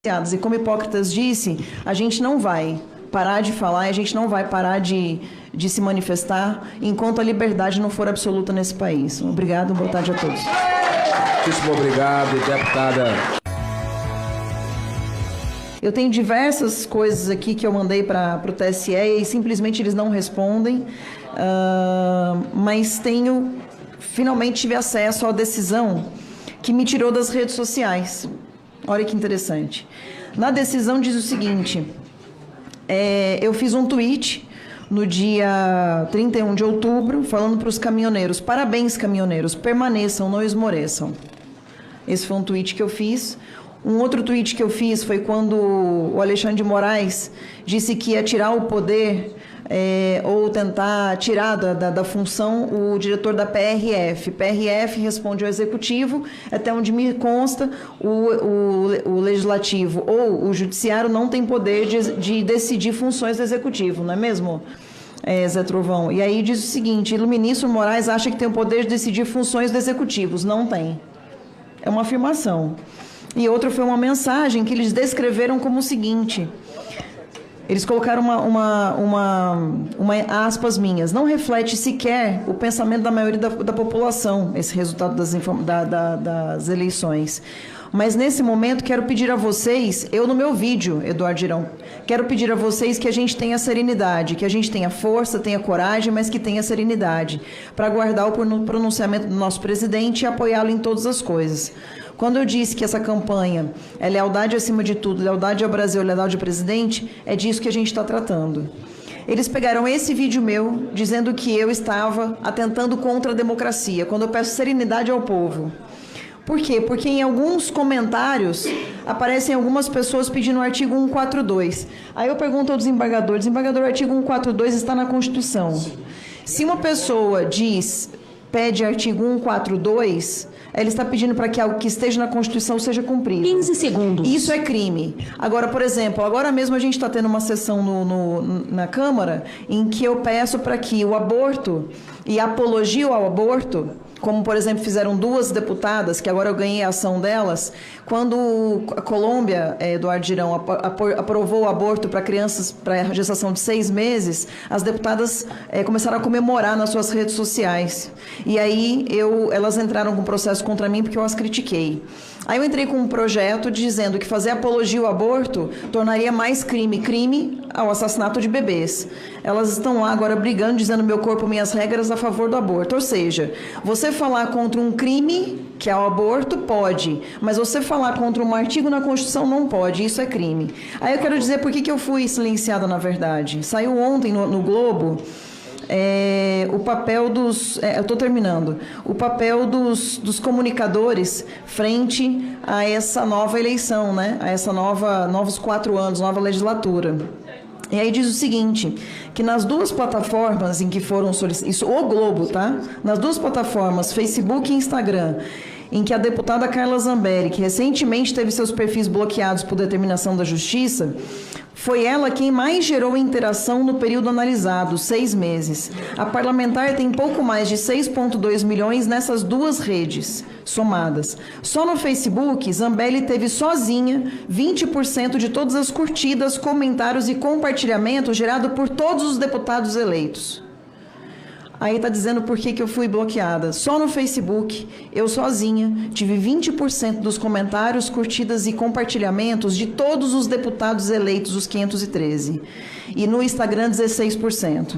E como Hipócrates disse, a gente não vai parar de falar e a gente não vai parar de se manifestar enquanto a liberdade não for absoluta nesse país. Obrigado, boa tarde a todos. Muitíssimo obrigado, deputada. Eu tenho diversas coisas aqui que eu mandei para o TSE e simplesmente eles não respondem, mas finalmente tive acesso à decisão que me tirou das redes sociais. Olha que interessante. Na decisão diz o seguinte, eu fiz um tweet no dia 31 de outubro, falando para os caminhoneiros, parabéns caminhoneiros, permaneçam, não esmoreçam. Esse foi um tweet que eu fiz. Um outro tweet que eu fiz foi quando o Alexandre de Moraes disse que ia tirar o poder ou tentar tirar da função o diretor da PRF. PRF responde ao Executivo, até onde me consta, o Legislativo ou o Judiciário não tem poder de decidir funções do Executivo, não é mesmo, Zé Trovão? E aí diz o seguinte, o ministro Moraes acha que tem o poder de decidir funções dos Executivos. Não tem. É uma afirmação. E outra foi uma mensagem que eles descreveram como o seguinte... Eles colocaram uma aspas minhas. Não reflete sequer o pensamento da maioria da população, esse resultado das eleições. Mas, nesse momento, quero pedir a vocês, eu no meu vídeo, Eduardo Girão, quero pedir a vocês que a gente tenha serenidade, que a gente tenha força, tenha coragem, mas que tenha serenidade, para aguardar o pronunciamento do nosso presidente e apoiá-lo em todas as coisas. Quando eu disse que essa campanha é lealdade acima de tudo, lealdade ao Brasil, lealdade ao presidente, é disso que a gente está tratando. Eles pegaram esse vídeo meu, dizendo que eu estava atentando contra a democracia, quando eu peço serenidade ao povo. Por quê? Porque em alguns comentários aparecem algumas pessoas pedindo o artigo 142. Aí eu pergunto ao desembargador, o artigo 142 está na Constituição. Se uma pessoa pede artigo 142... Ele está pedindo para que algo que esteja na Constituição seja cumprido. 15 segundos. Isso é crime. Agora, por exemplo, agora mesmo a gente está tendo uma sessão na Câmara em que eu peço para que o aborto e a apologia ao aborto, como, por exemplo, fizeram duas deputadas, que agora eu ganhei a ação delas, quando a Colômbia, Eduardo Girão, aprovou o aborto para crianças para gestação de 6 meses, as deputadas começaram a comemorar nas suas redes sociais. E aí elas entraram com processo contra mim porque eu as critiquei. Aí eu entrei com um projeto dizendo que fazer apologia ao aborto tornaria mais crime ao assassinato de bebês. Elas estão lá agora brigando, dizendo meu corpo, minhas regras a favor do aborto. Ou seja, você falar contra um crime, que é o aborto, pode. Mas você falar contra um artigo na Constituição não pode. Isso é crime. Aí eu quero dizer por que eu fui silenciada, na verdade. Saiu ontem no Globo... o papel eu estou terminando, o papel dos comunicadores frente a essa nova eleição, né? A essa novos 4 anos, nova legislatura. E aí diz o seguinte, que nas duas plataformas em que foram solicitadas, isso, o Globo, tá? Nas duas plataformas, Facebook e Instagram, em que a deputada Carla Zambelli, que recentemente teve seus perfis bloqueados por determinação da Justiça, foi ela quem mais gerou interação no período analisado, 6 meses. A parlamentar tem pouco mais de 6,2 milhões nessas duas redes somadas. Só no Facebook, Zambelli teve sozinha 20% de todas as curtidas, comentários e compartilhamentos gerados por todos os deputados eleitos. Aí está dizendo por que eu fui bloqueada. Só no Facebook, eu sozinha, tive 20% dos comentários, curtidas e compartilhamentos de todos os deputados eleitos, os 513. E no Instagram, 16%.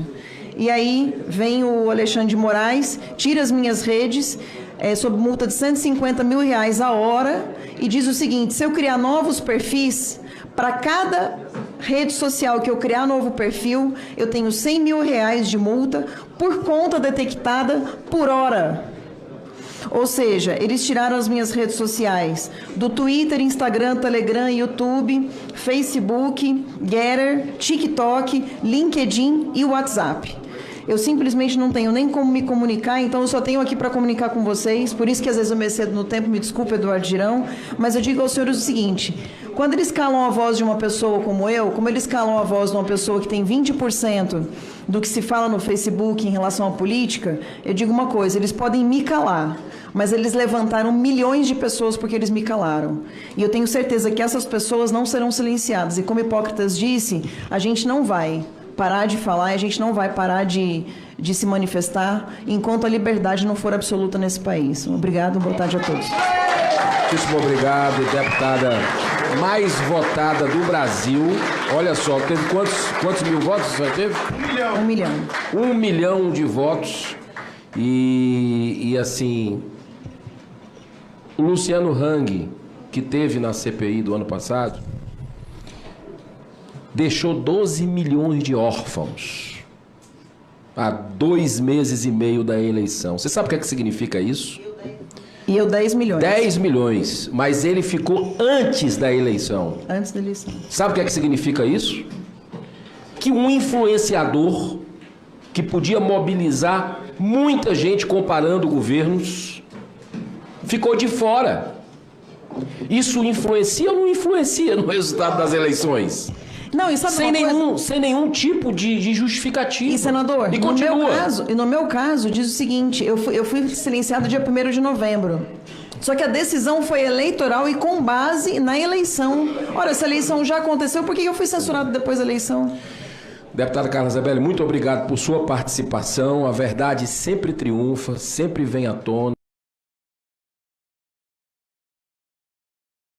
E aí vem o Alexandre de Moraes, tira as minhas redes, sob multa de R$150 mil a hora, e diz o seguinte, se eu criar novos perfis... Para cada rede social que eu criar novo perfil, eu tenho R$100 mil de multa por conta detectada por hora. Ou seja, eles tiraram as minhas redes sociais do Twitter, Instagram, Telegram, YouTube, Facebook, Getter, TikTok, LinkedIn e WhatsApp. Eu simplesmente não tenho nem como me comunicar, então eu só tenho aqui para comunicar com vocês, por isso que às vezes eu me excedo no tempo, me desculpe, Eduardo Girão, mas eu digo aos senhores o seguinte, quando eles calam a voz de uma pessoa como eu, como eles calam a voz de uma pessoa que tem 20% do que se fala no Facebook em relação à política, eu digo uma coisa, eles podem me calar, mas eles levantaram milhões de pessoas porque eles me calaram. E eu tenho certeza que essas pessoas não serão silenciadas. E como Hipócrates disse, a gente não vai parar de falar e a gente não vai parar de se manifestar enquanto a liberdade não for absoluta nesse país. Obrigado, boa tarde a todos. Muitíssimo obrigado, deputada mais votada do Brasil. Olha só, teve quantos mil votos você teve? 1 milhão. 1 milhão de votos. E assim, o Luciano Hang, que teve na CPI do ano passado, deixou 12 milhões de órfãos há 2 meses e meio da eleição. Você sabe o que é que significa isso? E eu 10 milhões. 10 milhões, mas ele ficou antes da eleição. Antes da eleição. Sabe o que é que significa isso? Que um influenciador que podia mobilizar muita gente comparando governos ficou de fora. Isso influencia ou não influencia no resultado das eleições? Não, e sabe Sem nenhum tipo de justificativa. E, senador, e continua. no meu caso, diz o seguinte, eu fui silenciado dia 1º de novembro. Só que a decisão foi eleitoral e com base na eleição. Ora, essa eleição já aconteceu, por que eu fui censurado depois da eleição? Deputada Carla Zambelli, muito obrigado por sua participação. A verdade sempre triunfa, sempre vem à tona.